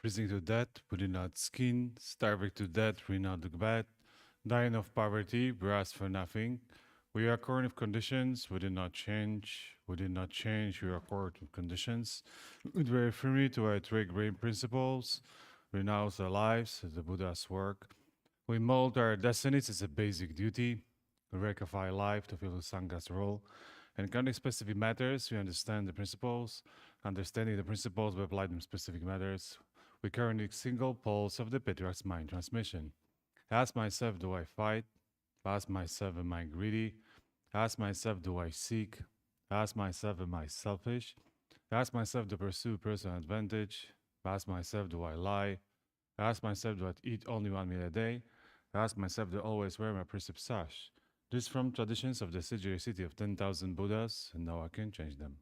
Freezing to death, without skin, starving to death, without the bed, dying of poverty, we ask for nothing. We are according of conditions, we did not change. We did not change, we are according to conditions. We very firmly to our three great principles, renounce our lives as the Buddha's work. We mold our destinies as a basic duty. We rectify life to fill the Sangha's role. And counting specific matters, we understand the principles. Understanding the principles, we apply them specific matters. We currently single pulse of the Patriarch's mind transmission. Ask myself, do I fight? Ask myself, am I greedy? Ask myself, do I seek? Ask myself, am I selfish? Ask myself to pursue personal advantage. Ask myself, do I lie? Ask myself, do I eat only 1 meal a day? Ask myself, do I always wear my precept sash? This from traditions of the Sigiri city of 10,000 Buddhas, and now I can change them.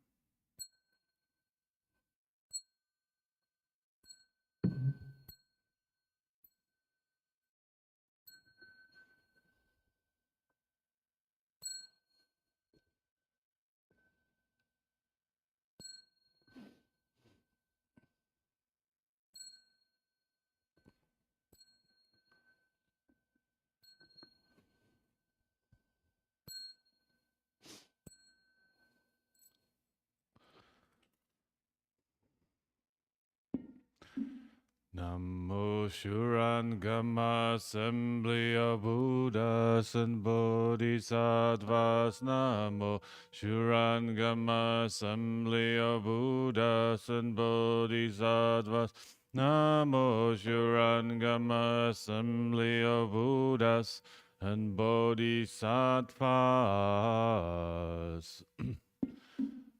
Namo Shurangama Assembly of Buddhas and Bodhisattvas. Namo Shurangama Assembly of Buddhas and Bodhisattvas. Namo Shurangama Assembly of Buddhas and Bodhisattvas.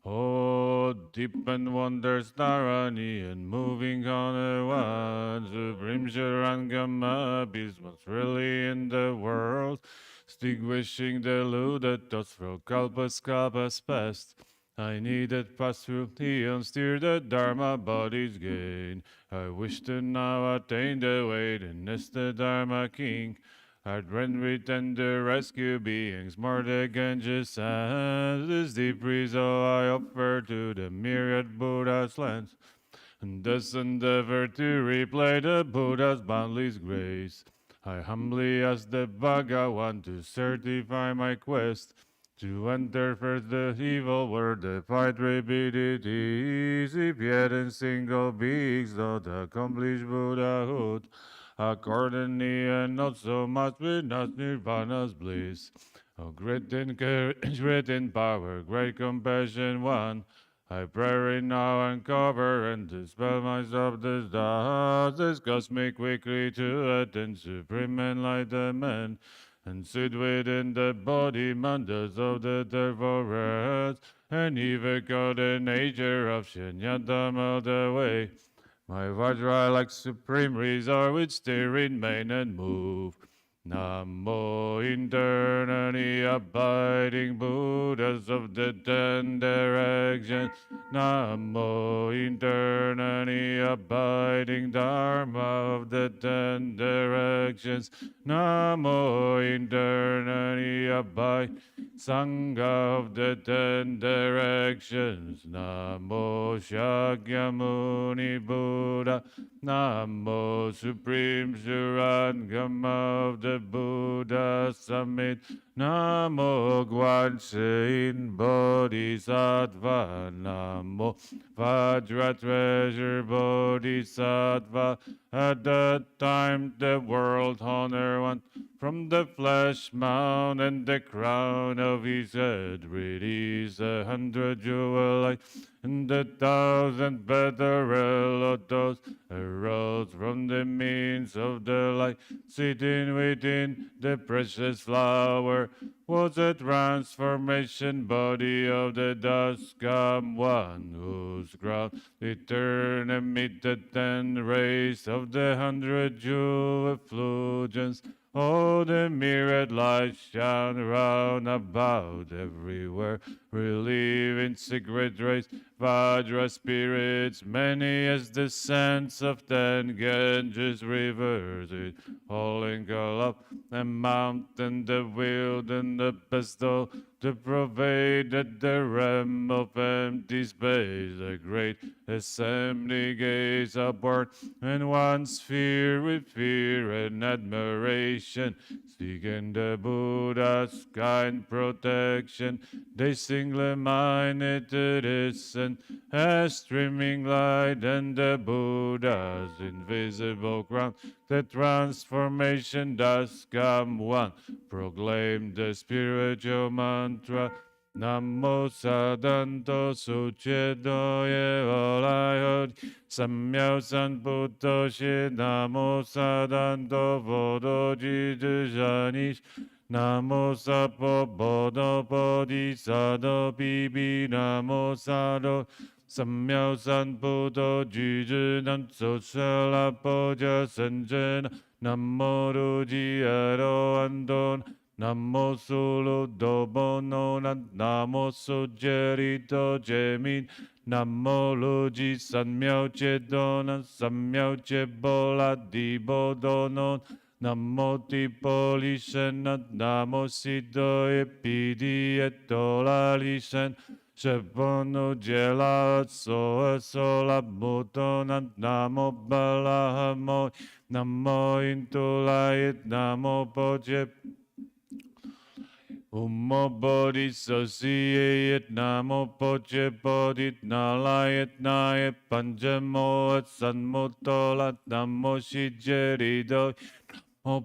Oh, deep and wonders Dharani and moving on at once. Supreme Shurangama peace was really in the world. Extinguishing the deluded thoughts from kalpas past. I needed pass through eons, steer the Dharma body's gain. I wish to now attain the way, and as the Dharma king. I'd run with tender rescue beings, more the Ganges as this deep resolve I offer to the myriad Buddha's lands, and thus endeavor to replay the Buddha's boundless grace. I humbly ask the Bhagawan to certify my quest, to enter first the evil world, the fight rapidities, if yet in single beings, not accomplish Buddhahood. Accordingly, and not so much with not nirvana's bliss. Oh, great in courage, great in power, great compassion, one. I pray now and cover and dispel myself this doubts. Discuss me quickly to attain supreme enlightenment, and sit within the body mandals of the third forest, and even call the nature of Shunyatama the way. My Vajra like supreme resort which still remain and move. Namo eternally abiding Buddhas of the 10 directions. Namo eternally abiding Dharma of the 10 directions. Namo eternally abiding Sangha of the 10 directions. Namo Shakyamuni Buddha. Namo Supreme Shurangama of the Buddha Summit. Namo Guanchen Bodhisattva. Namo Vajra Treasure Bodhisattva. At that time the world honor one from the flesh mound and the crown of his head. Release 100 jewel light and 1,000 better lotos arose from the means of the light, sitting within the precious flower. Was a transformation body of the dust come one whose ground return amid the 10 rays of the 100 jewel effulgence. Oh, the myriad lights shine round about everywhere, relieving secret rays, Vajra spirits, many as the sands of 10 Ganges rivers, all in up the mountain, the wild and the pestle, to pervaded the realm of empty space, a great assembly gaze upward, and one sphere with fear and admiration, seeking the Buddha's kind protection. They single-minded to listen, as streaming light and the Buddha's invisible crown. The transformation does come one. Proclaim the spiritual mantra. Namo Sadanto Suchedoye all I heard. Samyao Sanputo Shi Namo Sadanto Vodoji Janish. Namo Sapo Bodo Bodhisado Bibi Namo Sado. Samyao Sanputo Ji Nam So Shala Poja Sanjana. Namo Ruji Aro Andon. Namo Sulu Dobono Namo Sujerito Jemin. Namo Luji Sanmyao Che Donan Sanmyao Che Bola Dibo Donon. Namo Tipo Lishen Namo Sido Epidi Etola Lishen. Shebono Jela Sola Butonan Namo Balahamo. Namo Intulayit Namo Poje Ummo Bodhi Associate Namo Poche Bodhi Nalayat Nayat Panjamo Sanmotola Namo Shijerido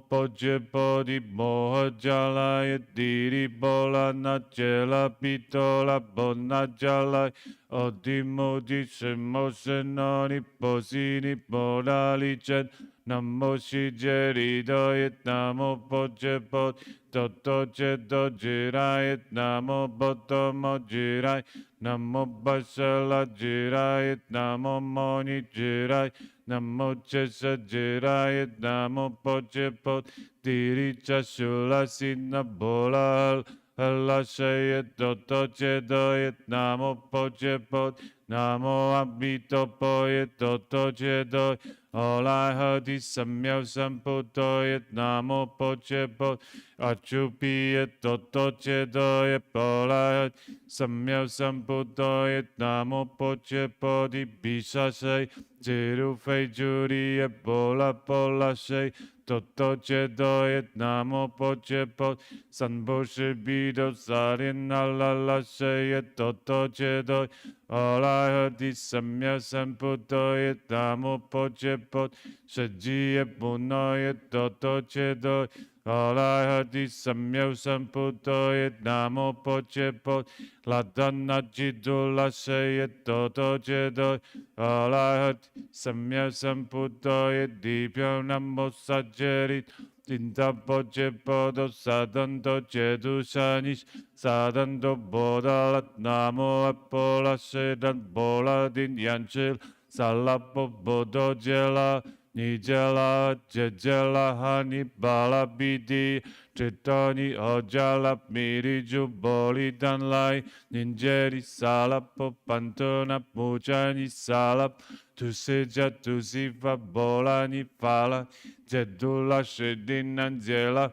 Poche Bodhi Moha Jalaya Diri Bola Nachela Pitola Bona Jalai Odimodi Shemosenoni Posini Bodali Chen Namo Shijerido Namo Poche Bodhi Toto Cheto Jirayat Namo Botomo Jiray Namo Basala Jirayat Namo Moni Jiray Namo Chesa Jirayat Namo Pochepot Tiricha Shula Sina Bola Halashayat Toto Chedoyat Namo Pochepot Namo Abito Poyat Toto Chedoy all I heard is Samyao Samputoyat Namo Pochepot Achupiyat Toto Chedoyat all I heard Samyao Samputoyat Namo Pochepot Ibishashay Jeru Fei Juri Bola Pola Shay Toto Chedoyat Namo Pochepot Sanbo Shibido Sarin Alala Shay Toto Chedoy all I heard is Samya Samputoyat Namo Pochepot Shajiya Punoyat Toto Chedoy all I heard is Samya Samputoyat Namo Pochepot Ladana Jidula Shayat Toto Chedoy all I heard Samya Samputoyat Dipyo Namo Sajerit Tinta Pochepodo Sadanto Chedu Shanish Sadanto Bodalat Namo Apola Shedan Bola Din Yanchil Salapo Bodo Jela Nijela Jejela Hani Bala Bidi Tritoni Ojala Miriju Boli Danlai Ninjeri Salapo Pantona Mujani Salap Tuseja Tusiva Bolani Fala Jedula Shedin Angela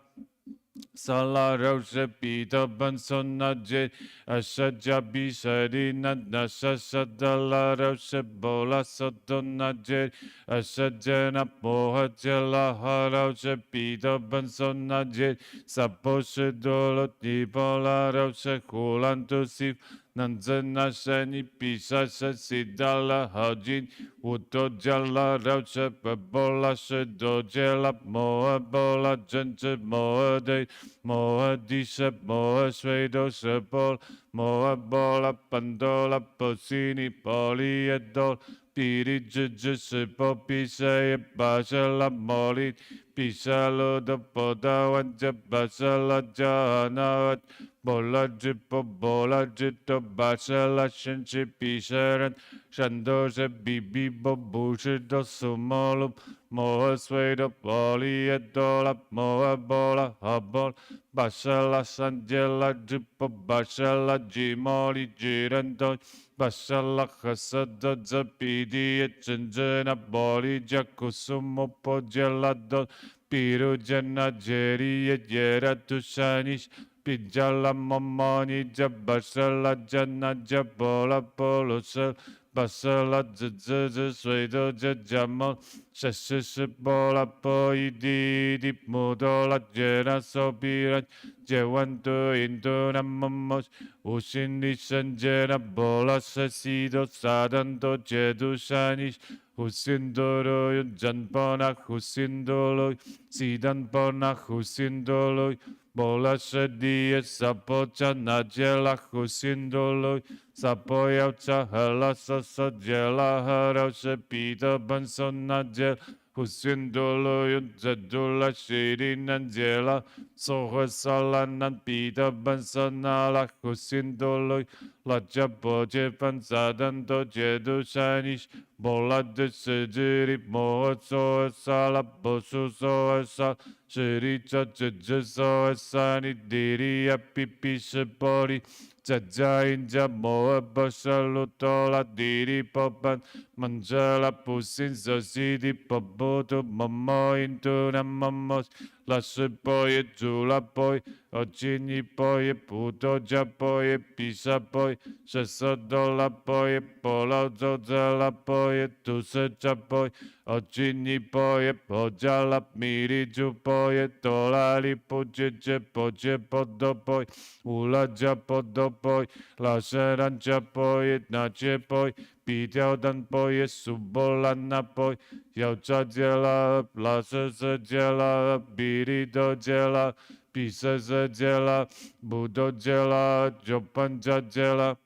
Sala Rosha Pita Bansona J Ashaja Bishadina Nasha Shadala Rosha Bola Sotona J Ashajana Moha Jela Harosha Pita Bansona J Saposha Dolo Tibola Rosha Kulanto Sif Nanzana Shani Pisha Sidala Hajin Uto Jala Rosha Bola Shadojela Moa Bola Janja Moa De Moa Disha Moa Svedo Sepol Moa Bola Pandola Posini Poli Edol Piri Juju Sepo Pisa Basala Moli Pisalo the Poda Wanja Basala Janawat Bola Jipo Bola Jito Basala Shinchi Pisaran Shandose Bibi Bobushido Sumolum Moa Svedo Poli Edola Moa Bola Habol Basala Sangela Jipo Basala Jimoli Jirando Basala Hasada Zapidi Chenjena Boli Jakusumo Pogelado Piru Jena Jeri Yera Tushanish Pijala momoni jabasala jana jabola polosel basala zz 水都这家么，是波拉波伊迪迪摩多拉杰拉索比拉杰万多印度那么么，无心的圣洁那波拉塞西多撒旦多杰杜沙尼。Husin dolo jan pona husin dolo sidan pona husin dolo bola sedia sapocha najela husin dolo sapoya cha hala sasa jela hara sepita banson najel husin dolo jadula shirin najela soha salanan pita banson ala husin dolo la japoje pansadan do jedu shanish bola de sejiri mo so sala bosu so sa shiri cha cha so sa ni diri apipi sepori Jaja inja moa basalu tola diri popan manjala pusin sasidi paboto mamo into na mamos la sepoye jula poi ochini poye puto japoye pisa poi sesodola poye pola zozala poye tuse chapoy ochini poye pojala miri jupoye tolali pujeje poje podopoi ula japodopoi la seran japoye nachepoi 比跳单波耶苏波兰那波，要扎杰拉，拉瑟瑟杰拉，比利多杰拉，比瑟瑟杰拉，布多杰拉，就班扎杰拉。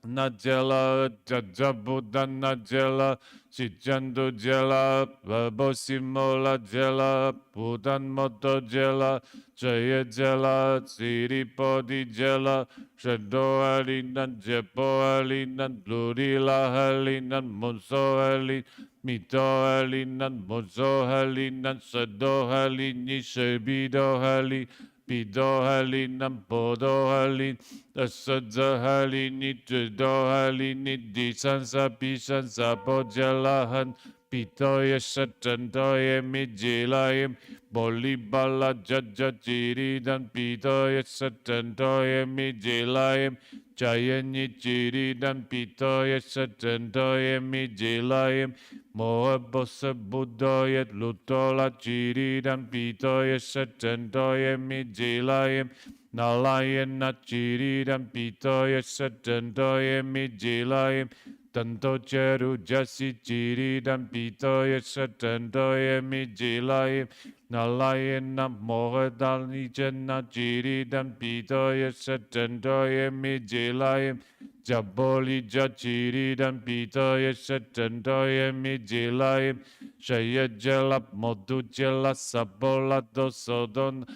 Najela, Jajabuda Najela, Chichandu Jela, Babosimola Jela, Pudan Moto Jela, Jaya Jela, Siripodi Jela, Shado Alinan, Jepo Alinan, Lurila Halinan, Monso Halin, Mito Halinan, Monso Halinan, Shado Halini, Shebido Halin, Pido Halin, Podo Halin, Asadza Halini, Tudo Halini, Disansa Pisansa Bojalahan, Pitoya Satantoya Mijilayim, Bolibala Jaja Chiridan, Pitoya Satantoya Mijilayim, Chayani Chiridan, Pitoya Satantoya Mijilayim, Moabosa Budoyet Lutola Chiridan, Pitoya Satantoya Mijilayim, Nalayan Nachiridan Pitoya Satantoya Mijilayim Tanto Cheru Jasi Chiridan Pitoya Satantoya Mijilayim Nalayan Mohadalni Janna Chiridan Pitoya Satantoya Mijilayim Jaboli Jachiridan Pitoya Satantoya Mijilayim Shaya Jalap Modu Jala Sabola Dosodon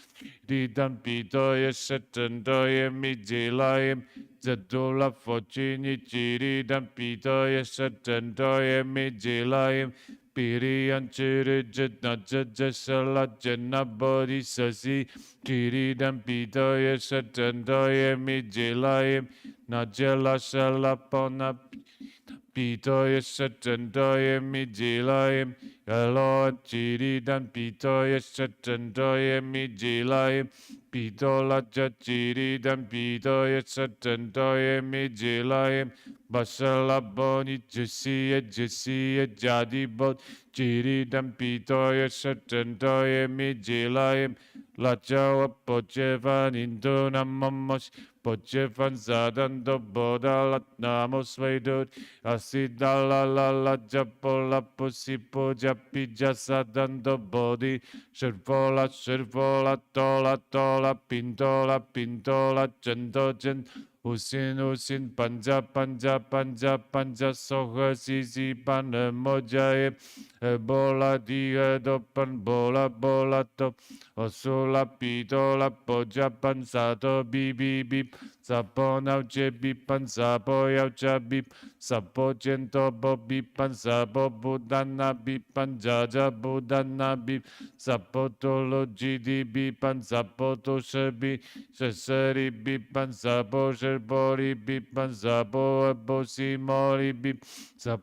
Didan Pitoya Satantoya Mijilayim Zadula Focini Chiridan Pitoya Satantoya Mijilayim Piriyan Chirija Najajasala Jana Bodhi Sasi Chiridan Pitoya Satantoya Mijilayim Najala Salapona Pitoya Satantoya Mijilayim Aloha Chiridan Pitoya Satantoya Mijilayim Pitola Chiridan Pitoya Satantoya Mijilayim Basala Boni Jesiya Jadibot Chiridan Pitoya Satantoya Mijilayim Lachawa Pochevan Induna Mamos Pochevan Zadando Bodalat Namos Vedut Asidala la Japola Posipo Japija Sadando Bodi Shirvola Tola Pintola Jen Usin Panja Soha Sisi Pan Mojae Ebola Dia Dopan Bola Top Osula Pitola Pojapan Sato Bip Sapona Jebi Pan Sapoya Jabip Sapo Jento Bobi Pan Sapo Budana Bipan Jaja Budana Bip Sapotolo GDB Pan Sapoto Shebi Seseri Bipan Sapo Sherbori Bipan Sapo Bosi Mori Bip Sap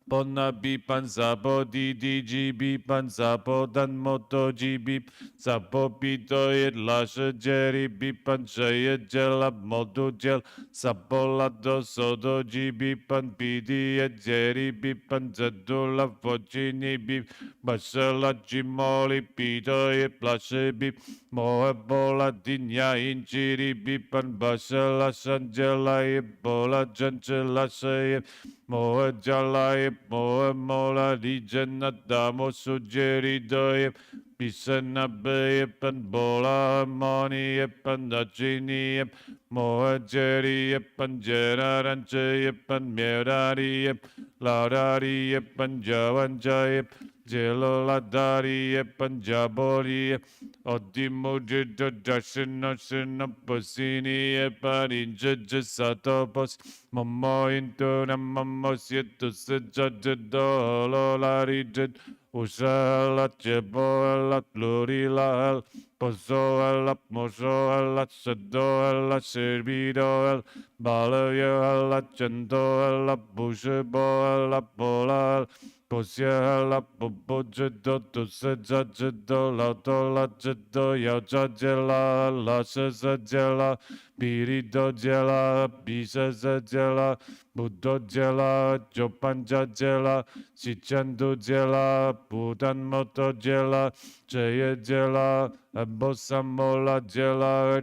Ponna bipan sapo di ji bipan sapo dan moto ji bip sapo pito it lasha jeri bipan jaya jela modo gel sapo lado sodo ji bipan pidi et jeri bipan jadula vocini bip basala jimoli pito it lasha bip moa bola dinya injiri bipan basala sanjela it bola janjela say Moa jalai, moa mola di jannata mo sujeri doye. Pisana beyepan bola moni yepan dachini yep. Moa jeri yepan jeraran yepan merari yep. Laudari yepan jawan jayep. Jeloladari yepan jabori yep. Odimo jida dashina shina pasini yepan inja satopos. Mamo into namamo sietu sejado lolari jed usala jebo la plurila pozo la mozo la sedo la servido el balayo la chendo la bushebo la bola Posia la popo jedo tu seja jedo la to la jedo ya jela la se jela Pirido jela, bisa jela, buddho jela, jopanja jela, sichando jela, budan moto jela, jaya jela, abosamola jela,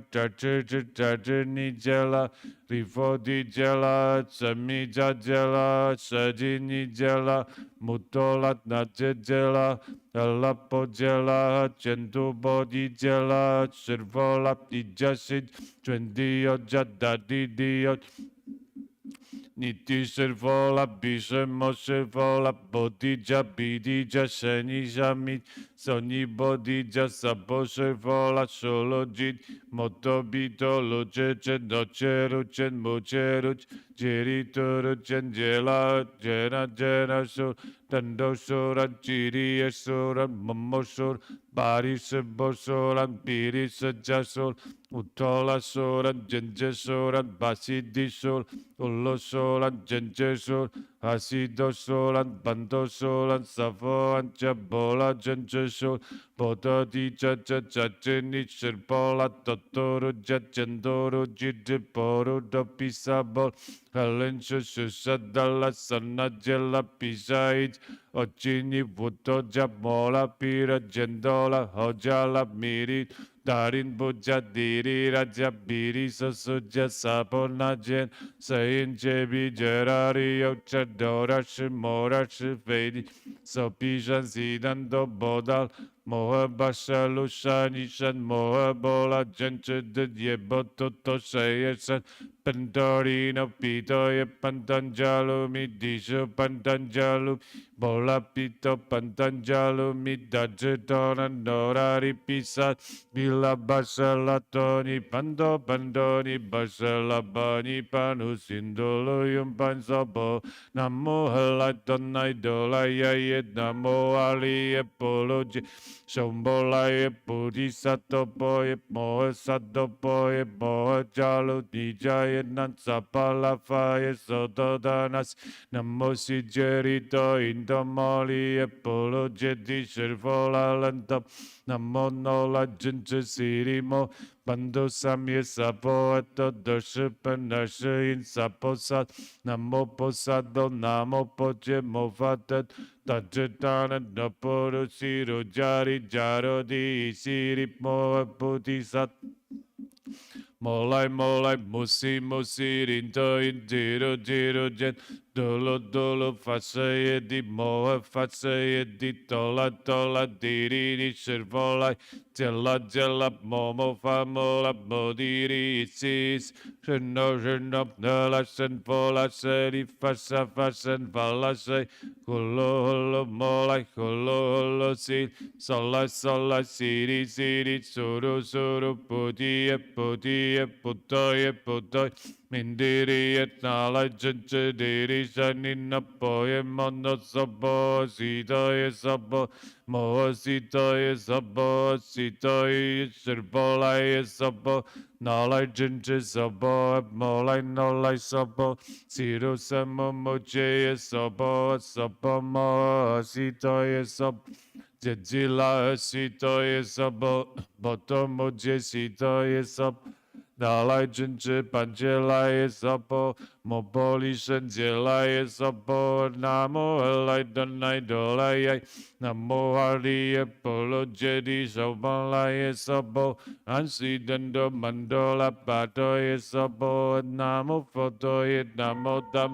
ni jela, rifodi jela, samija jela, sajini jela, mutolat naje jela, alapo jela, centu bodi jela, servola ijasid, Twendio jadadidio Niti servola bisemo servola bodija bidija senija mit Sogni bodija sabo servola solo jit Moto bito lucecen docerucen muceruc Geritorucen gela gena gena sur Tando suran ciri esuran momosur Bari sebosuran piri sejasur Utola soran jenje soran basidi sol Ullo solan jenje sol Hasido solan bando solan Savoan jabola jenje sol Bodo di jaja jajeni sirbola Totoro jajendoro jidiporu do pisabol Helen susadala sana jela pisaid Ocini vuto jamola pira jendola hojala mirit Darin buja diri raja biri sasuja sapona jen Sayin jebi jerari yocha dora shimora shivedi So pijan zidando bodal Moha basha lushani shan moha bola jenche de yeboto to shayesan Pandorino pito ye pantanjalu mi disho pantanjalu Bola pito pantanjalu mi dajitona norari pisat Bila basala toni pando pandoni basala bani panu sindolo yung pansabo Namo halatonai dolaya namo ali epoloji Shombolaya bodhisattva boy moha sattva boy moha jalu dijaya nansapala faya sotodanas Namo sijerito indomoli epoloji di shirvola lantap Namo nola jinja sirimo Bando samye sapo ato dosha panasha in sapo sat Namo posado namo poche mofatat Tajatana naporo siro jari jaro di sirip moa bodhisat Molai molai musi musi rinto in jiro jiro jen Dolo dolo fasaye di moa fasaye di tola tola diri ni servolai Jela jela momo famola modiri isis Sheno sheno nala sen vola seri fasa fasen vala se Holo holo molai holo holo si Solai solai siri siri suru suru pudiye pudiye putoye putoye Mindiri et nala jenche diri shanin apoye mono sabo sidoye sabo Mohasito is abo, sito is sirbola is abo, nalai jinji sabo, molai nolai sabo, siru samo moche is abo, sabo mohasito is abo. Jejila sito is abo, boto moje sito is abo. 拿来真知半截来萨婆，摩波利圣洁来萨婆，南无阿来达奈多来耶，南无阿利耶波罗揭谛受波来萨婆，安息等多曼多拉巴多耶萨婆，南无佛陀耶，南无达。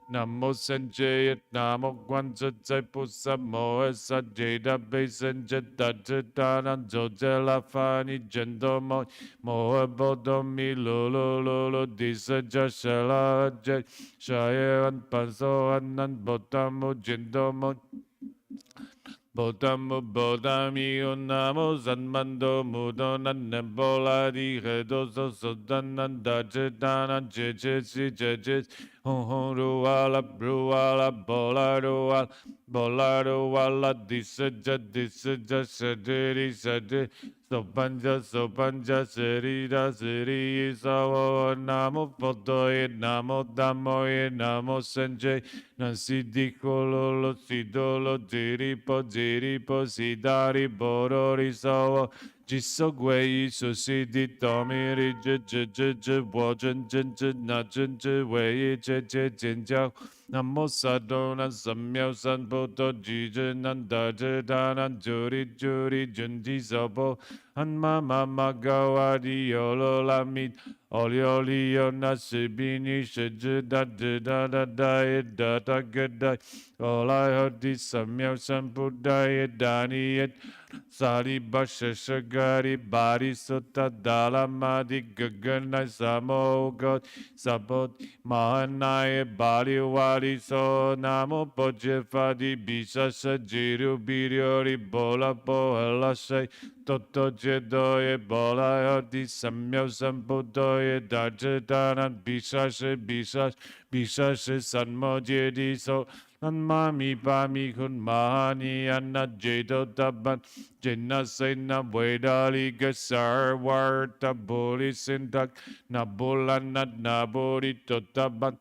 南无三界耶，南无观自在菩萨摩诃萨，揭谛悲深觉大智大难周揭拉法尼真多摩摩诃波多弥噜噜噜噜地色迦舍拉揭舍耶安般娑安难波达摩真多摩。Bodhamu Bodhami Namo Zanmando Mudo Nanebola Di Redoso Sodananda Jedana Jejes Jejes Hon Ruala Bruala Bola Ruala Bola Ruala Disaja Disaja Sadiri Sadi Sobanja Sobanja Serida Siri Sawa Namo Fodoye Namo Damoye Namo Sanjay Nasidi Kololo Sidolo Jiripo Sidari Borori Sawa Jisogwei Susidi Tomiri Jiji Wajan Jinji Najinji Wei Jeje Jinjao Namo Sadona Samyao San Buddha Jiji Nanda Jidanan Juri Juri Junji Sabo Hanma Mama Gawadi Yolo Lamid Oliolio Nasibini Shiji da da da da da da da all I heard is Samyao San Buddha Dani Sari Basha Shagari Bari Sutta Dalamadi Gaganai Samo God Sabot Mahanai Bari Wari So Namo Pojefadi Bisa Sajiru Biriori Bola Pohalasai Toto Jedoye Bola Odi Samyao Sambudoye Dajadanan Bisa Sanmo Jedi So Mami Pami Kun Mahani Anna Jedo Taban Jenna Sena Vedali Gasar Warta Boli Sintak Nabulanat Naburi Totaban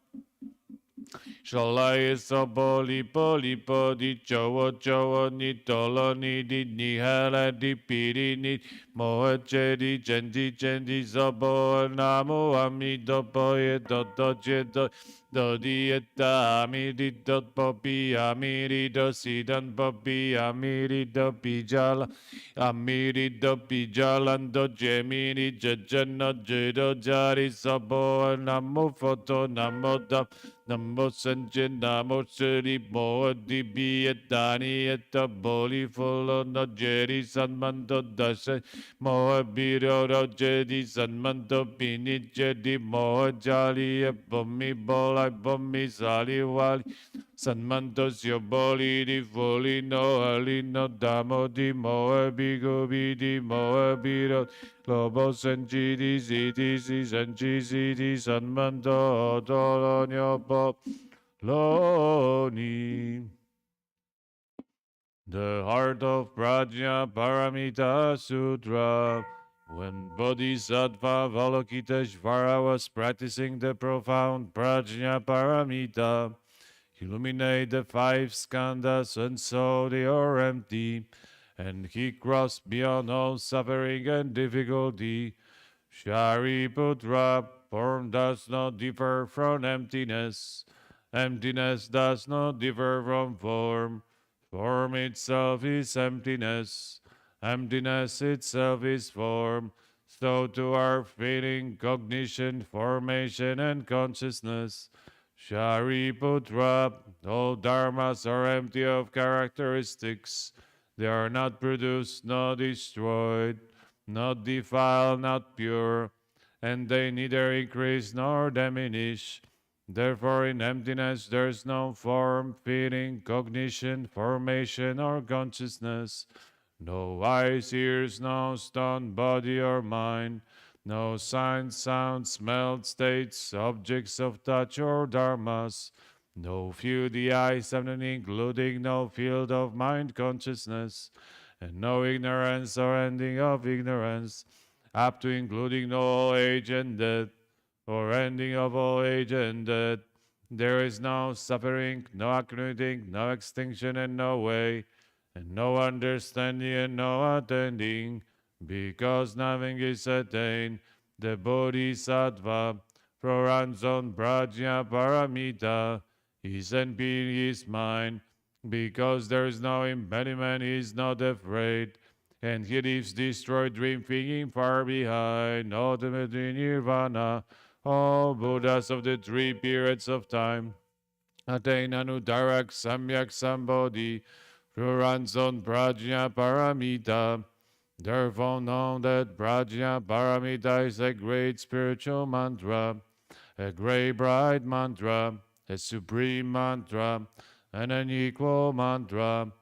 Shalai Saboli Poli Podi Joa Ni Tolo Ni Di Nihala Di Piri Ni Moha Jedi Jendi Sabo Namo Amido Boye Dodo Jedo Dodieta Amiri Do Popi Amiri Do Sidan Popi Amiri Do Pijala Amiri Do Pijalan Do Jemini Jajana Jedo Jari Sabo Namo Foto Namo Dap Namo Sanjin Namo Suri Moa Dibi Etani Eta Boli Fulo No Jeri Sanmando Dasha Moa Biro Jedi Sanmando Pini Jedi Moa Jali Bomi Bola Bomi Sali Wali Sanmando Sioboli Di Foli No Ali No Damo Di Moa Bigo Bidi Moa Biro Lobo Sanjidi Zidi Sanjidi Sanmando Odolonyo Bob Loni. The heart of Prajna Paramita Sutra. When Bodhisattva Avalokiteshvara was practicing the profound Prajna Paramita, illuminate the five skandhas and so they are empty, and he crossed beyond all suffering and difficulty. Shariputra, form does not differ from emptiness. Emptiness does not differ from form. Form itself is emptiness. Emptiness itself is form. So too are feeling, cognition, formation, and consciousness. Shariputra, all dharmas are empty of characteristics. They are not produced, nor destroyed, not defiled, not pure, and they neither increase nor diminish. Therefore, in emptiness there is no form, feeling, cognition, formation, or consciousness, no eyes, ears, nose, tongue, body, or mind, no signs, sounds, smells, states, objects of touch, or dharmas, No few the eyes of an including no field of mind consciousness, and no ignorance or ending of ignorance, up to including no all age and death, or ending of all age and death. There is no suffering, no accumulating, no extinction, and no way, and no understanding and no attending, because nothing is attained. The Bodhisattva, Proranzon Prajna Paramita, is and being is mine, because there is no impediment, he is not afraid, and he leaves destroyed dream thinking far behind, ultimately nirvana. All Buddhas of the three periods of time attain Anuttarak Samyak Sambodhi, Puranzon Prajna Paramita. Therefore know that Prajna Paramita is a great spiritual mantra, a great bright mantra, a supreme mantra, and an equal mantra,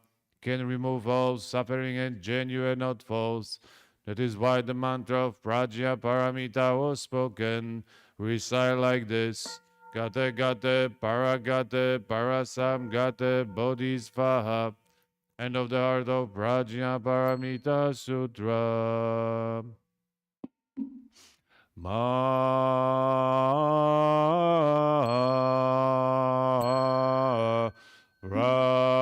can remove all suffering and genuine not false. That is why the mantra of Prajna Paramita was spoken. Recite like this. Gate gate paragate parasam gate bodhisvaha. End of the heart of Prajna Paramita Sutra. Rajya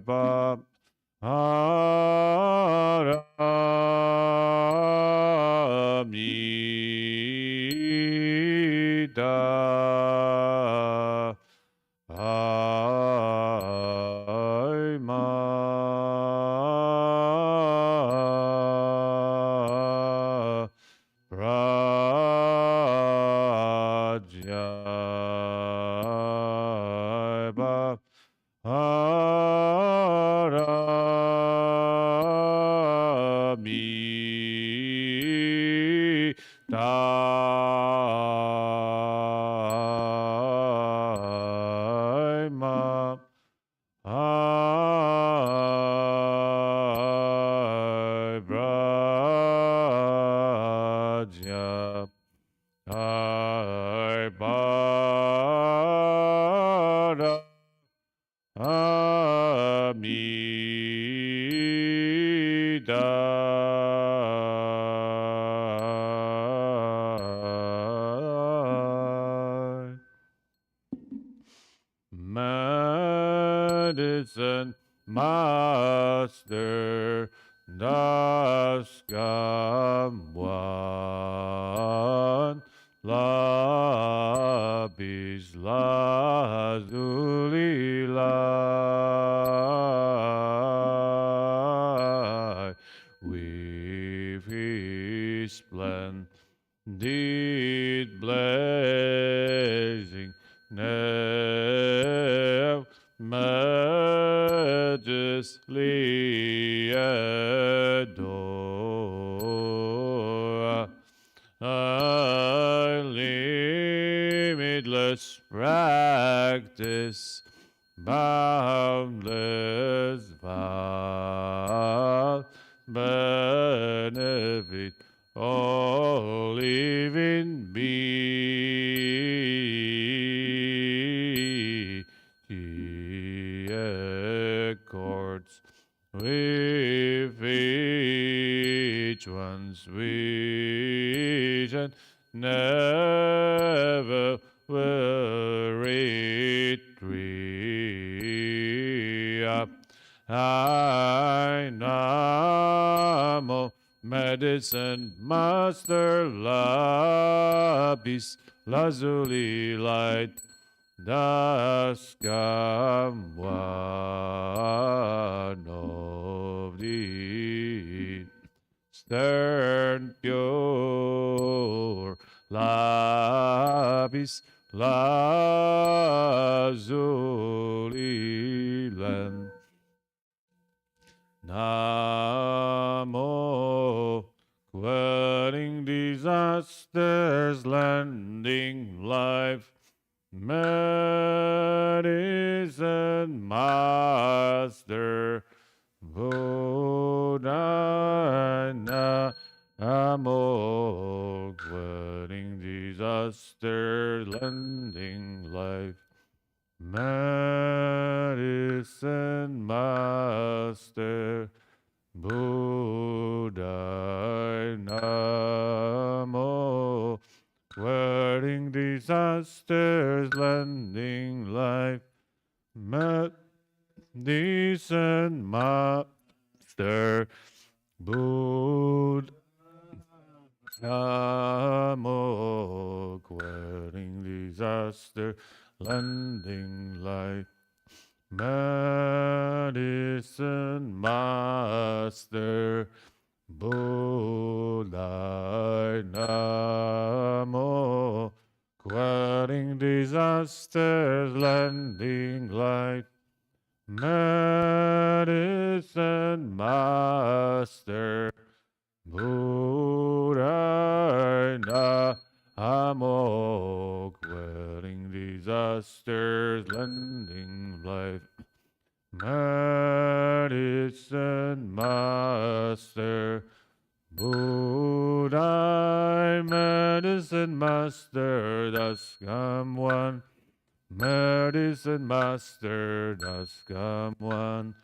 Paramita Aima Prajya Paramita Ai Prajna Ai Para Amida. Medicine Master Das Gamwan Lapis Lazuli Lai with his splendid blazing now majesty adore. A limitless practice, boundless vow, benefit all living beings. He accords with each one's wish and never will retreat. I Namo Medicine Master Lapis Lazuli Light Das Gamwan of the stern pure Lapis Lazuli Land. Namo quelling disasters, lending life, medicine master, Buddha Amok, wedding disaster, lending life. Medicine master, Buddha Namo. Wedding disasters, lending life. Medicine master, Buddha Namo. Wedding disaster, lending life. Medicine master, Buddha Namo, quelling disasters, lending light. Medicine master, Buddha Namo, quelling disasters, lending life. Medicine master, Buddha, medicine master, das come one. Medicine master, das come one.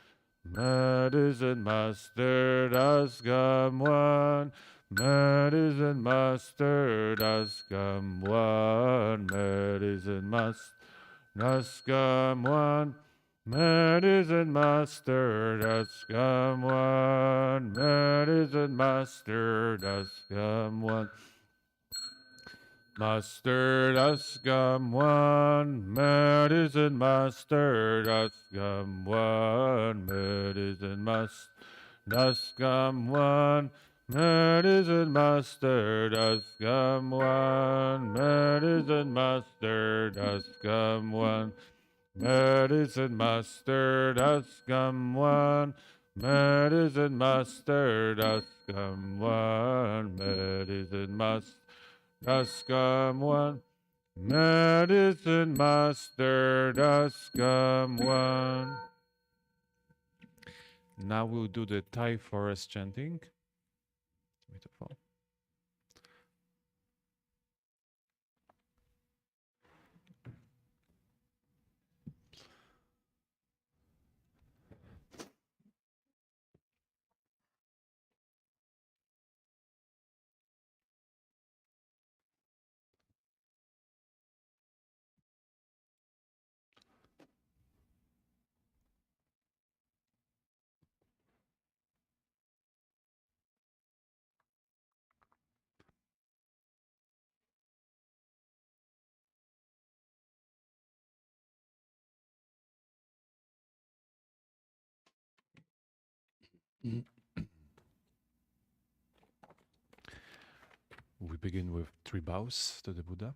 Medicine master, das come one. Medicine master, das come one. Medicine master, das come one. Medicine master, das come one. Medicine master, das come one. Master, das come one. Medicine master, das come one. Medicine master, das come one. Medicine master, das come one. Medicine master, das come one. Medicine master, das come one. Medicine master, das come one. Medicine master, das come one. Medicine master, das come one. Now we'll do the Thai forest chanting. Beautiful. We begin with 3 bows to the Buddha.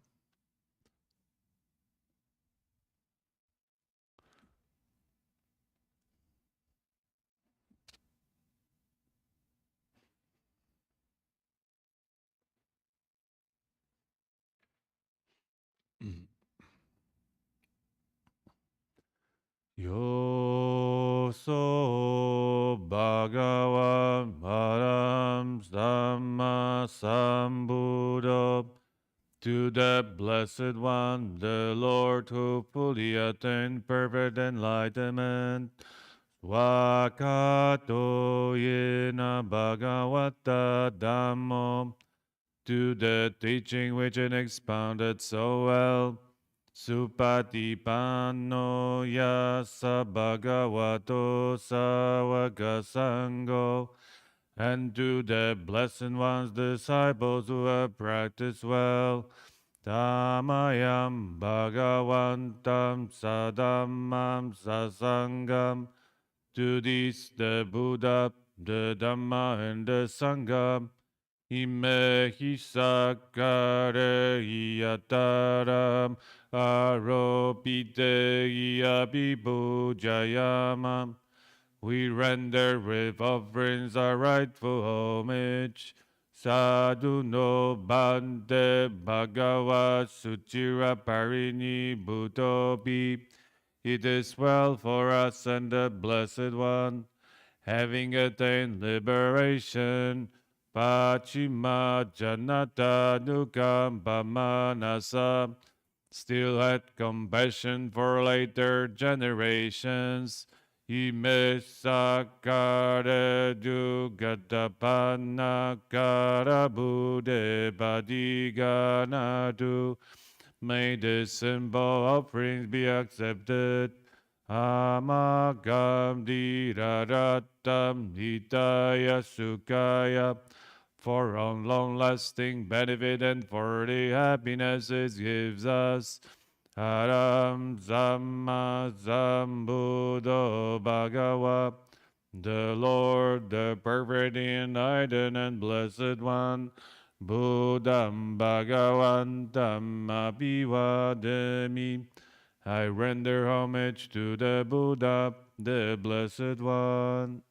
Yoso Bhagavan Param Dhamma Sambuddha. To the Blessed One, the Lord who fully attained perfect enlightenment. Swakato yena Bhagavata Dhammo. To the teaching which it expounded so well. Supatipanno yasa bhagavato sawaka sangho. And to the blessed ones, disciples who have practiced well. Tamayam bhagavantam sadhammam sasangam. To these the Buddha, the Dhamma, and the Sangha. Imehi sakare yataram aropite abhibhujayamam. We render with offerings our rightful homage. Sadhu no bande bhagava suchira parini bhutobi. It is well for us and the Blessed One, having attained liberation, Pachima Janata Nukambamanasa still had compassion for later generations. Imesakara dugatapana karabude badiganadu. May the simple offerings be accepted. Amagam diraratam hitaya sukaya for our long-lasting benefit and for the happiness it gives us. Haram Zamma Zambuddho Bhagawa, the Lord, the perfect, enlightened, and blessed one, Buddham Bhagavantam Abhivademi. I render homage to the Buddha, the Blessed One.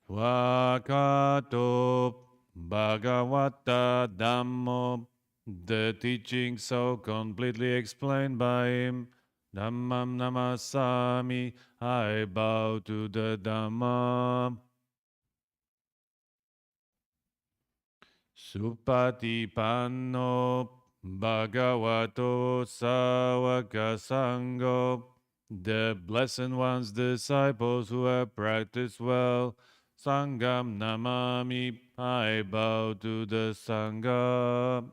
Swakato Bhagavata Dhammo, the teaching so completely explained by him. Dhammam Namasami, I bow to the Dhamma. Supatipanno Bhagavato Sawaka Sangho, the Blessed One's disciples who have practiced well. Sangam Namami, I bow to the Sangha.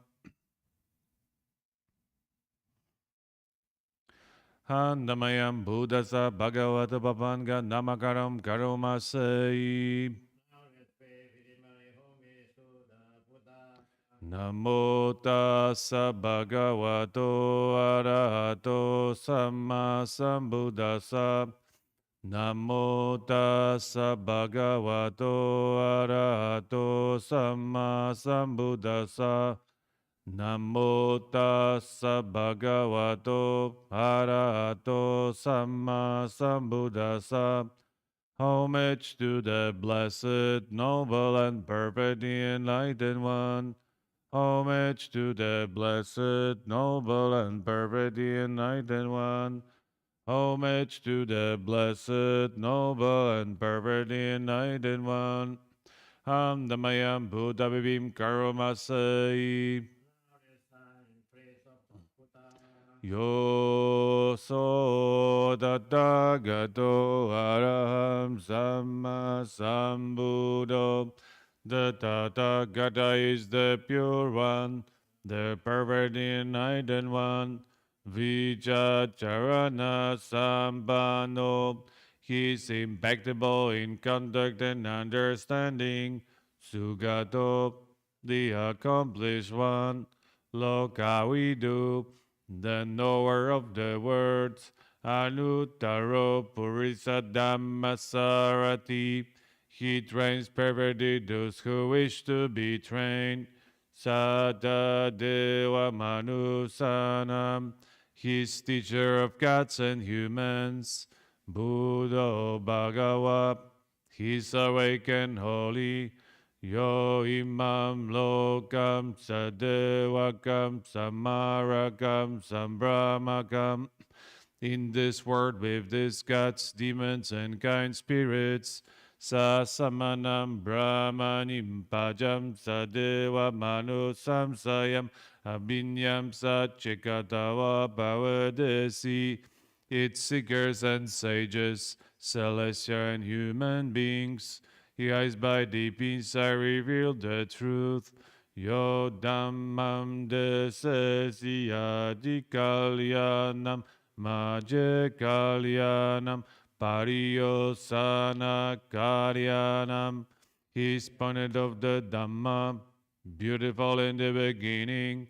Handamayam Buddhasa Bhagavata Papanga Namakaram Karomasai. Namo tassa bhagavato arahato samma sambuddhassa. Namo tassa bhagavato arahato samma sambuddhassa. Namo tassa bhagavato arahato samma sambuddhassa. Homage to the blessed, noble, and perfectly enlightened one. Homage to the blessed, noble, and perfectly enlightened one. Homage to the blessed, noble, and perfectly enlightened one. Hamdamayam Buddha Bibim Karomasai. Yo so Tathagato Araham Samma Sambuddho. The Tathagata is the pure one, the perfect enlightened one. Vijacharana Sambano. He is impeccable in conduct and understanding. Sugato, the accomplished one. Lokavidu, the knower of the words. Anuttaro Purisa Dhammasarati. He trains perfectly those who wish to be trained. Sada Deva Manusanam. He's teacher of gods and humans. Buddha Bhagava. He's awake and holy. Yo imam lokam sadevakam samarakam sambramakam. In this world with these gods, demons, and kind spirits, sa samanam brahmanim pajam sadeva manu samsayam abinyam satchikatawa bhavadesi. Its seekers and sages, celestial and human beings, he eyes by deep insight revealed the truth. Yo dhammam desesiyadi kalyanam Maje Kalyanam Pariyosana Karyanam. He spoken of the Dhamma, beautiful in the beginning,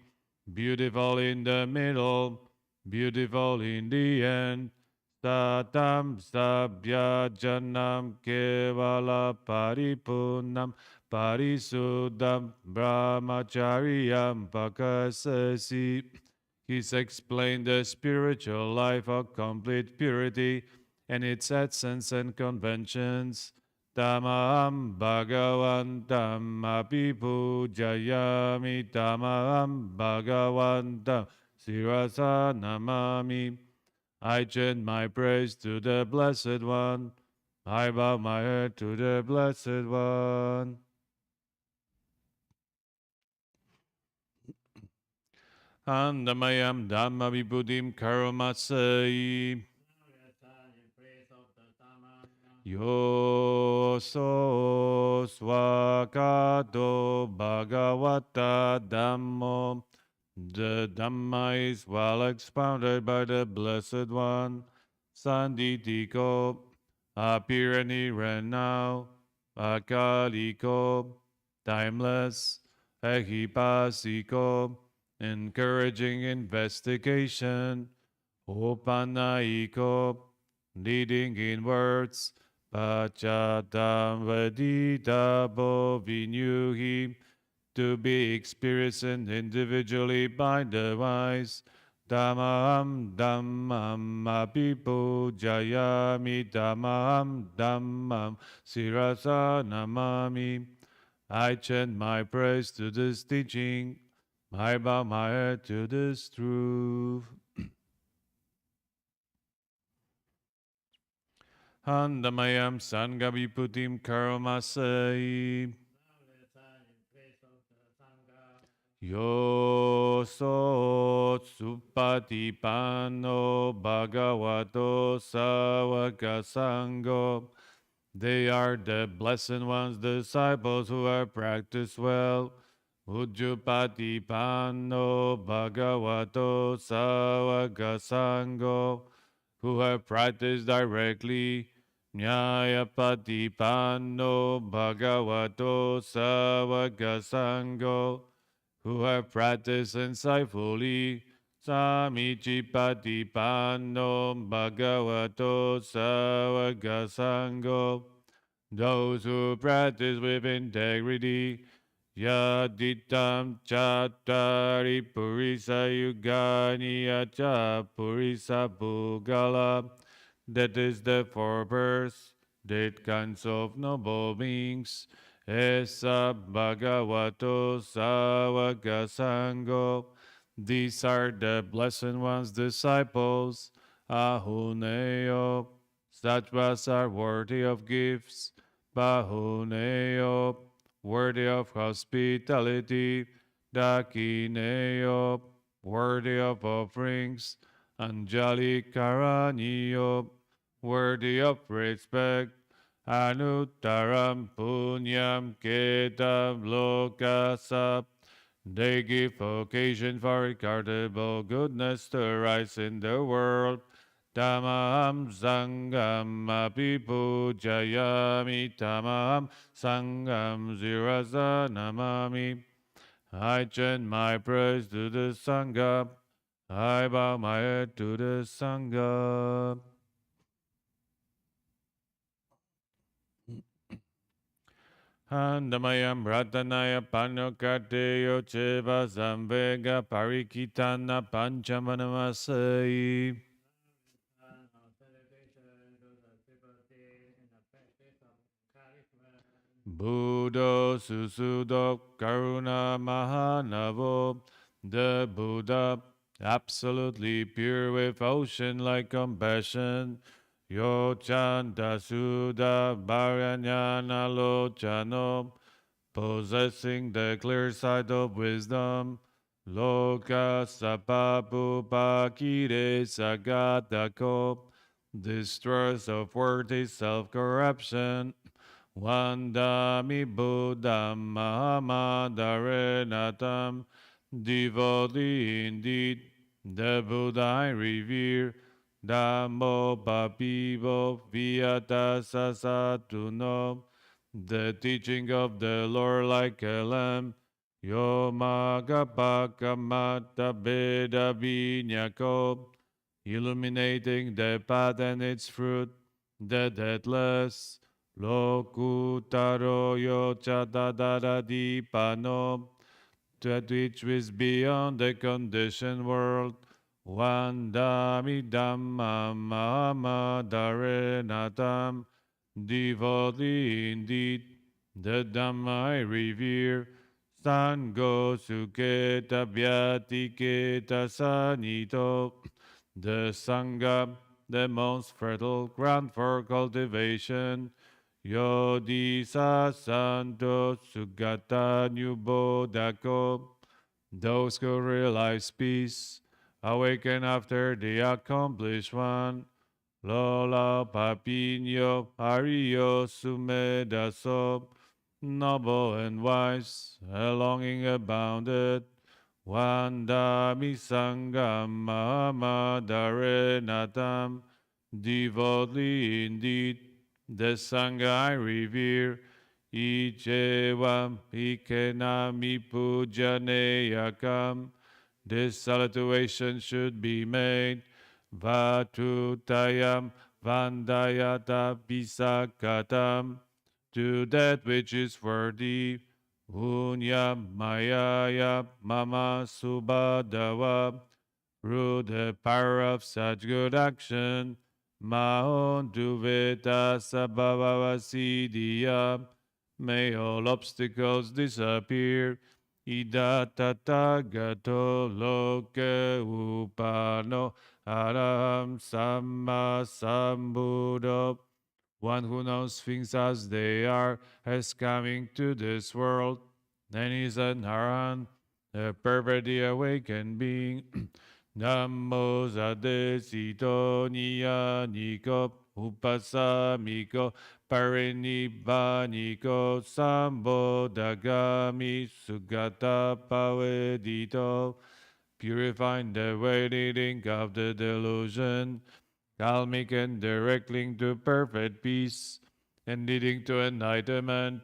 beautiful in the middle, beautiful in the end. Satam Sabhya Janam Kevala Paripunam Parisuddham Brahmacharyam Pakasasi. He's explained the spiritual life of complete purity and its essence and conventions. Tamaham Bhagavantam api pujayami tamaham Bhagavantam sirasa namami. I chant my praise to the Blessed One. I bow my head to the Blessed One. Andamayam Dhamma Vibhutim Karomasai. Yo so swakato bhagavata dhammo. The Dhamma is well expounded by the Blessed One. Sanditiko, appearing here and now. Akaliko, timeless. Ehipasiko, encouraging investigation. Opanaiko, leading in words. Pachatam Vedita Bovinyuhi, to be experienced individually by the wise. Dhammam dhammam abhipujayami dhammam dhammam sirasa namami. I chant my praise to this teaching. I bow my head to this truth. Handamayam Sangaviputim Karomasai. Yo so supatipano bhagavato savaka sangho. They are the blessed ones, disciples who have practiced well. Ujjupatipano bhagavato savaka sangho, who have practiced directly. Nyayapatipano bhagavato savaka sangho, who have practiced insightfully. Samicipatipano bhagavato savaka sangho, those who practice with integrity. Yaditam chattari purisa yugani acha purisa bhugala. That is the four births, eight kinds of noble beings. Esa bhagavato savaka sangho. These are the blessed ones' disciples. Ahuneo. Sattvas are worthy of gifts. Bahuneo, worthy of hospitality. Dakineo, worthy of offerings. Anjali Karaniyo, worthy of respect. Anuttaram punyam ketam lokasap. They give occasion for incredible goodness to rise in the world. Tamaham Sangam Abhipujayami Tamaham Sangam Zirasa Namami. I chant my praise to the Sangha. I bow my head to the Sangha. Handamayam Ratanaya Panokateyo Cheva Samvega Parikitana Panchamanamasayi. Buddha Susudo Karuna Mahanavo, the Buddha, absolutely pure with ocean-like compassion. Yo Chanta Suda Bharanyana Lochano, possessing the clear sight of wisdom. Loka Sapapu Pakire Sagatako, distrust of worthy self-corruption. Vandami Buddham Mahamadarenatam, devotee indeed, the Buddha I revere. Dhammo Papivo Vyata Sasatuno, the teaching of the Lord like a lamp. Yomagapakamata Beda Vinyako, illuminating the path and its fruit, the deathless. Lokutaro yochadadara dipano, that which is beyond the conditioned world. Vandami dhammam mahamadarenatam, devotee indeed, the Dhamma I revere. Sangho suketa vyatiketa sanito, the Sangha, the most fertile ground for cultivation. Yodi Sasanto Sugata Nyubodako. Those who realize peace awaken after the accomplished one. Lola Papinho Ario Sumedaso. Noble and wise, a longing abounded. Wanda misangam Mahama Darenatam. Devotedly indeed, the Sangha I revere. Ichevam Ikenami Pujaneyakam. This salutation should be made. Vatutayam Vandayata Pisakatam. To that which is worthy. Unya Mayaya Mama Subhadava. Through the power of such good action, Mahon Duveta Sabhavavasiddhya, may all obstacles disappear. Ida Tathagato Loke Upano Araham Samma Sambuddho. One who knows things as they are has coming to this world, and is an Arahant, a perfectly awakened being. Namo Sade Sito Niya Niko Upasamiko Parinibbāniko Sambodhagami Sugata Pavedito, purifying the way leading of the delusion, calming and directing to perfect peace, and leading to enlightenment.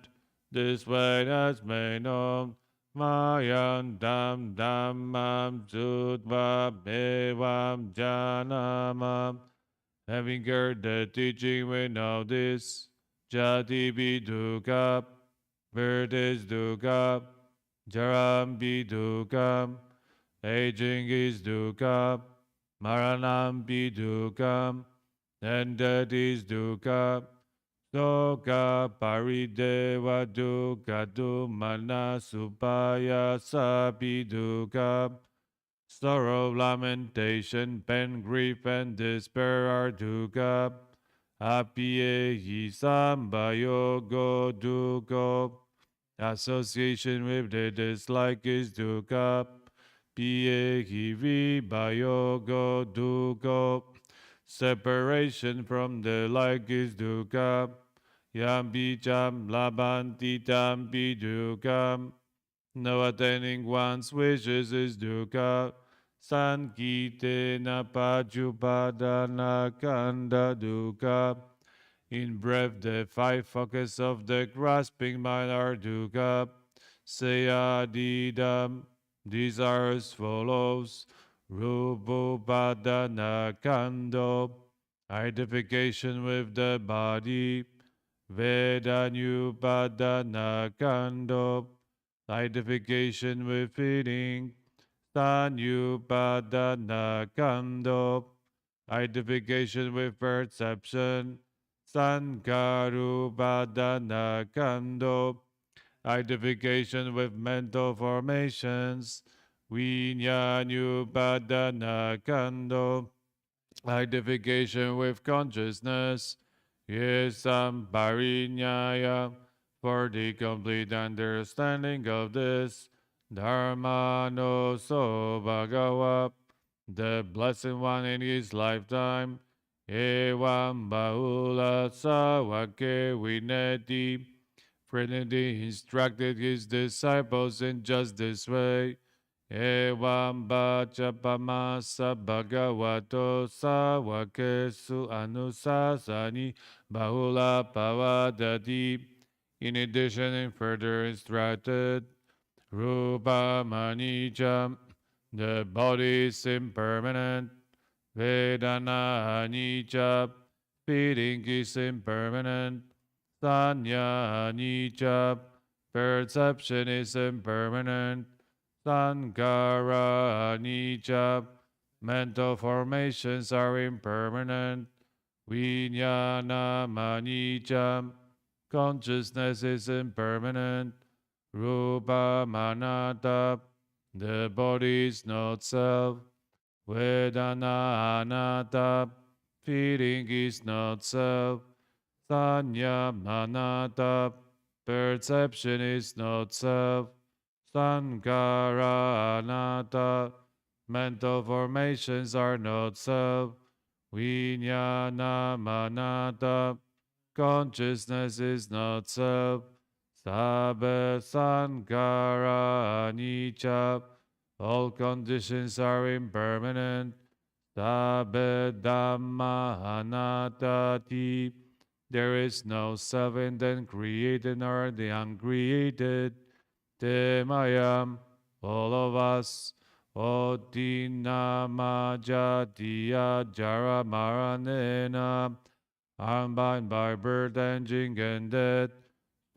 This way has made known. Mayan dam dhammam sutva evam janamam. Having heard the teaching, we know this. Jati biduka, birth is dukkha, jaram bidukkha, aging is dukkha, maranam bidukkha, and death is dukkha. Soka parideva dukkha dumana supaya sapidukkha. Sorrow, lamentation, pain, grief, and despair are dukkha. Apiyehi sambayogo dukkha. Association with the dislike is dukkha. Piyehi vibayogo dukkha. Separation from the like is dukkha. Yam bijam labantitam bidukkam. No attaining one's wishes is dukkha. Sankitena pajupadana kanda dukkha. In breath, the five focus of the grasping mind are dukkha. Sayadidam, desires follows. Rupupadana kando, identification with the body. Vedanyupadana kando, identification with feeling. Sanyupadana kando, identification with perception. Sankarupadana kando, identification with mental formations. Vinyanyupadana kando, identification with consciousness. Yesam parinyaya, for the complete understanding of this. Dharma no so bhagava, the Blessed One in his lifetime. Evam bahula sawake vineti, frequently instructed his disciples in just this way. Evam bhajapamasa bhagavato savakesu anusasani bahula pavadati. In addition, and further instructed, Rupa Manijam, the body is impermanent. Vedana Anicca, feeling is impermanent. Sanya Anicca, perception is impermanent. Sankara Anicca, mental formations are impermanent. Vijnana Anicca, consciousness is impermanent. Rupa Manata, the body is not self. Vedana Anatta, Feeling is not self. Sanya manata. Perception is not self. Sankara anatta. Mental formations are not self. Vijnana manata. Consciousness is not self. Sabha sankara anicca. All conditions are impermanent. Sabha dhamma anattati. There is no self in the created nor the uncreated. Temayam, all of us. Odinama jatiya jara maranena. I'm bound by birth and jing and death.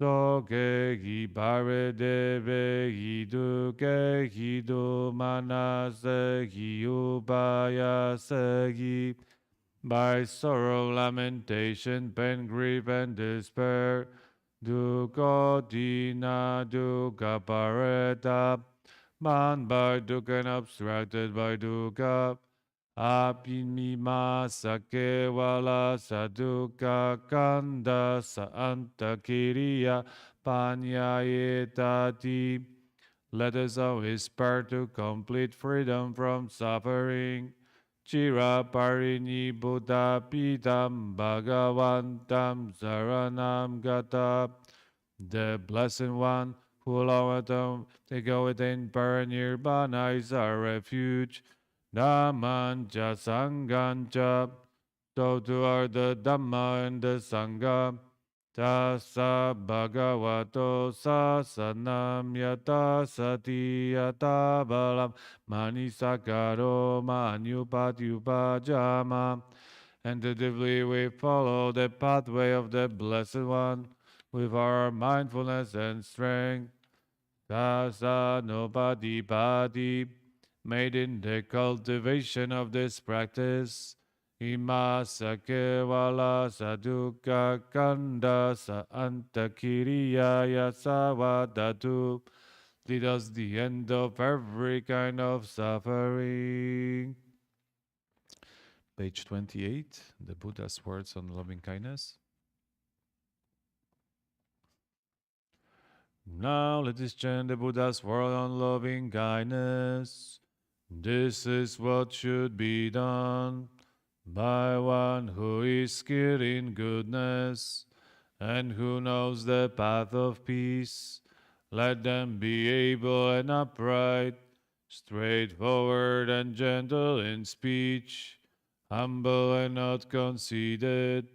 Soke hi bare deve hi duke hi du manase hi upayase hi. By sorrow, lamentation, pain, grief, and despair. Dukkha dina dukkha pareta. Man by dukkha and abstracted by dukkha. Apimima sakevala saduka kanda sa antakiriya panyayetati. Let us always aspire to complete freedom from suffering. Chira parini buddha pitam bhagavantam saranam gata. The Blessed One, who alloweth them to go within paranirvana is our refuge. Dhammancha Sangancha. So too are the Dhamma and the Sangha. Tassa Bhagavato Sasanam Yata Sati Yata Balam Manisakaro Manyupatyupajama. And tentatively we follow the pathway of the Blessed One with our mindfulness and strength. Tassa no pati made in the cultivation of this practice. Ima sakevala saduka kanda sa antakiriya yasavadatu. Lead us the end of every kind of suffering. Page 28, the Buddha's words on loving kindness. Now let us chant the Buddha's word on loving kindness. This is what should be done by one who is skilled in goodness and who knows the path of peace. Let them be able and upright, straightforward and gentle in speech, humble and not conceited,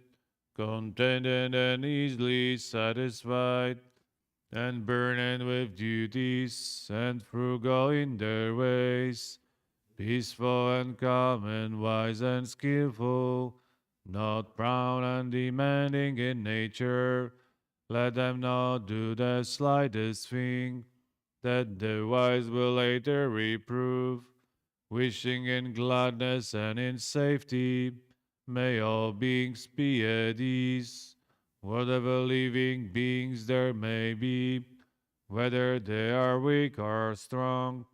contented and easily satisfied, and burdened with duties, and frugal in their ways, peaceful and calm and wise and skillful, not proud and demanding in nature. Let them not do the slightest thing that the wise will later reprove, wishing in gladness and in safety. May all beings be at ease, whatever living beings there may be, whether they are weak or strong,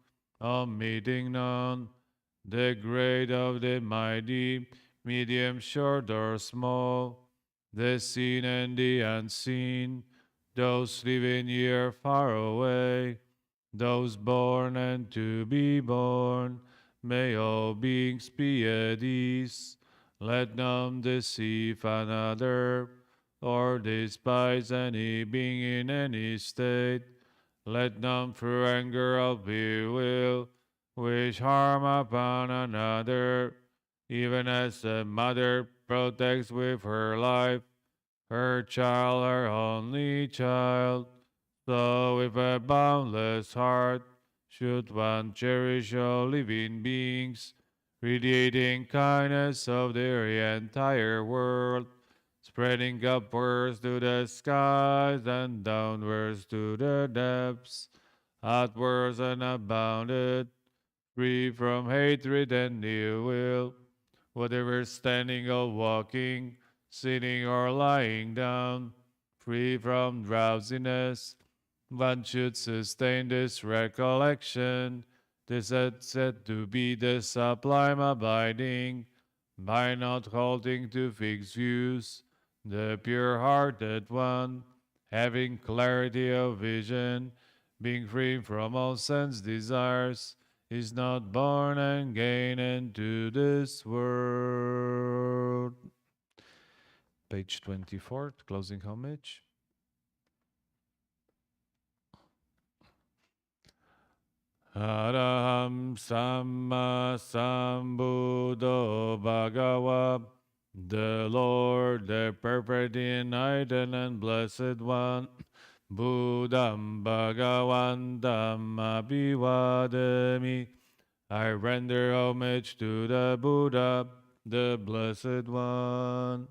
omitting none, the great of the mighty, medium, short, or small, the seen and the unseen, those living here far away, those born and to be born. May all beings be at ease. Let none deceive another, or despise any being in any state. Let none through anger of ill will wish harm upon another, even as a mother protects with her life her child, her only child. So with a boundless heart should one cherish all living beings, radiating kindness of their entire world, spreading upwards to the skies and downwards to the depths, outwards and unbounded, free from hatred and ill will, whatever standing or walking, sitting or lying down, free from drowsiness. One should sustain this recollection. This is said to be the sublime abiding, by not holding to fixed views. The pure hearted one, having clarity of vision, being free from all sense desires, is not born again into this world. Page 24, closing homage. Araham Samma Sambuddho Bhagava, the Lord, the perfect, enlightened, and blessed one, Buddham Bhagavantam Abhivadami. I render homage to the Buddha, the blessed one.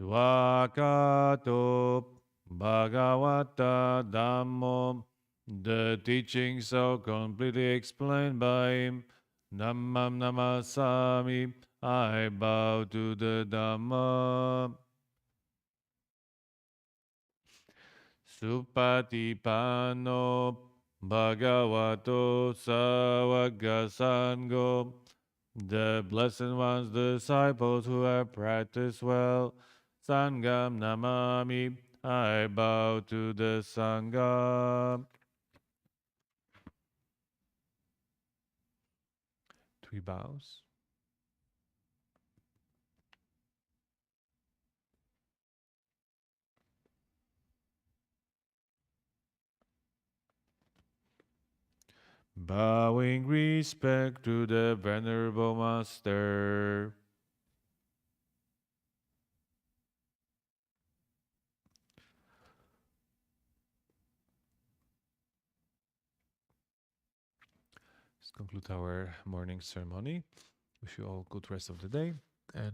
Swakato Bhagavata Dhammo, the teaching so completely explained by him. Dhammam Namasami, I bow to the Dhamma. Supatipano Bhagavato Savagasango, the blessed ones, disciples who have practiced well. Sangam Namami, I bow to the Sangha. Three bows. Bowing respect to the Venerable Master. This concludes our morning ceremony. Wish you all good rest of the day. And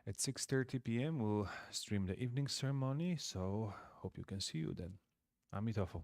at 6:30 p.m. we'll stream the evening ceremony. So hope you can see you then. Amitofo.